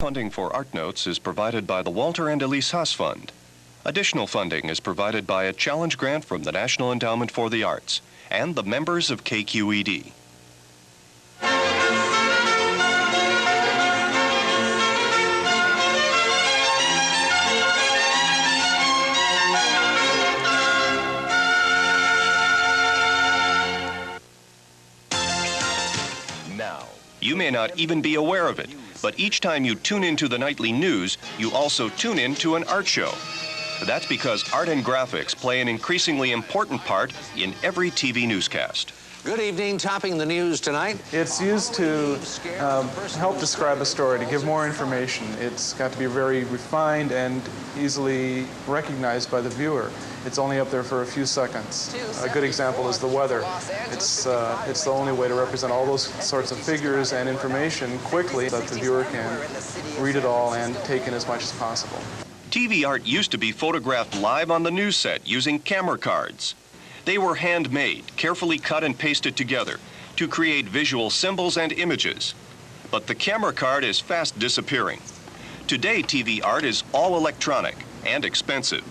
Funding for Art Notes is provided by the Walter and Elise Haas Fund. Additional funding is provided by a challenge grant from the National Endowment for the Arts and the members of KQED. Now, you may not even be aware of it, but each time you tune into the nightly news, you also tune in to an art show. That's because art and graphics play an increasingly important part in every TV newscast. Good evening. Topping the news tonight. It's used to help describe a story, to give more information. It's got to be very refined and easily recognized by the viewer. It's only up there for a few seconds. A good example is the weather. It's the only way to represent all those sorts of figures and information quickly so that the viewer can read it all and take in as much as possible. TV art used to be photographed live on the news set using camera cards. They were handmade, carefully cut and pasted together to create visual symbols and images. But the camera card is fast disappearing. Today, TV art is all electronic and expensive.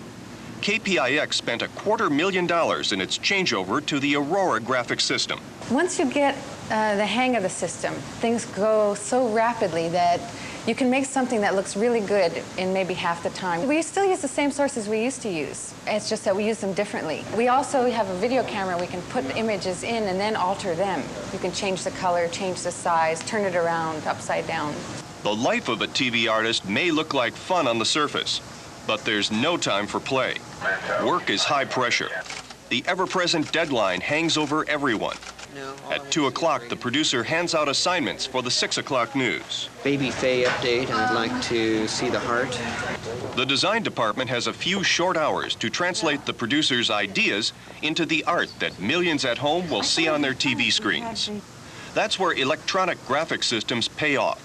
KPIX spent $250,000 in its changeover to the Aurora graphics system. Once you get the hang of the system, things go so rapidly that you can make something that looks really good in maybe half the time. We still use the same sources we used to use. It's just that we use them differently. We also have a video camera. We can put the images in and then alter them. You can change the color, change the size, turn it around, upside down. The life of a TV artist may look like fun on the surface, but there's no time for play. Work is high pressure. The ever-present deadline hangs over everyone. At 2 o'clock, the producer hands out assignments for the 6 o'clock news. Baby Faye update, and I'd like to see the heart. The design department has a few short hours to translate the producer's ideas into the art that millions at home will see on their TV screens. That's where electronic graphic systems pay off.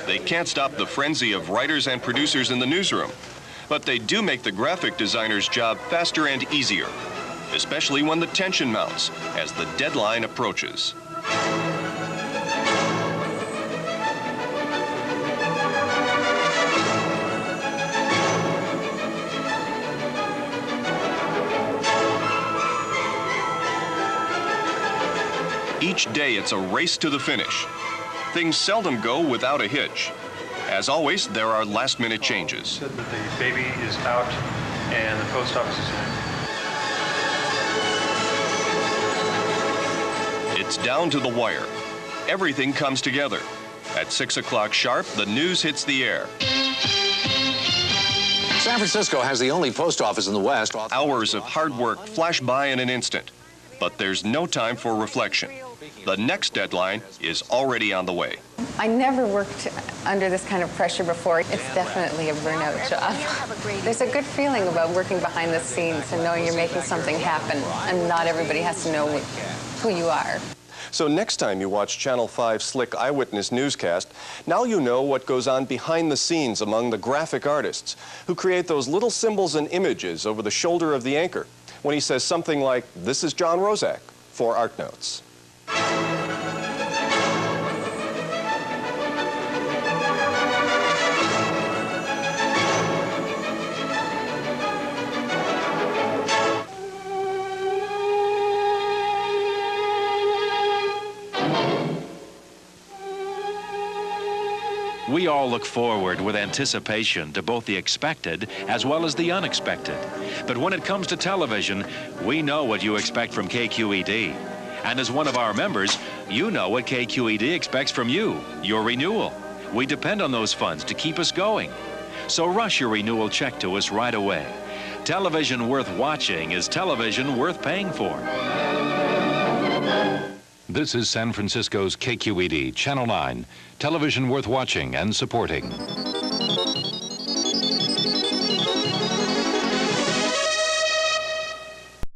They can't stop the frenzy of writers and producers in the newsroom, but they do make the graphic designer's job faster and easier, especially when the tension mounts as the deadline approaches. Each day it's a race to the finish. Things seldom go without a hitch. As always, there are last-minute changes. Said that the baby is out and the post office is in. It's down to the wire. Everything comes together. At 6 o'clock sharp, the news hits the air. San Francisco has the only post office in the West. Hours of hard work flash by in an instant, but there's no time for reflection. The next deadline is already on the way. I never worked under this kind of pressure before. It's definitely a burnout job. There's a good feeling about working behind the scenes and knowing you're making something happen, and not everybody has to know who you are. So next time you watch Channel 5's Slick Eyewitness newscast, now you know what goes on behind the scenes among the graphic artists who create those little symbols and images over the shoulder of the anchor when he says something like, "This is John Rozak for Art Notes." We all look forward with anticipation to both the expected as well as the unexpected. But when it comes to television, we know what you expect from KQED. And as one of our members, you know what KQED expects from you, your renewal. We depend on those funds to keep us going. So rush your renewal check to us right away. Television worth watching is television worth paying for. This is San Francisco's KQED, Channel 9, television worth watching and supporting.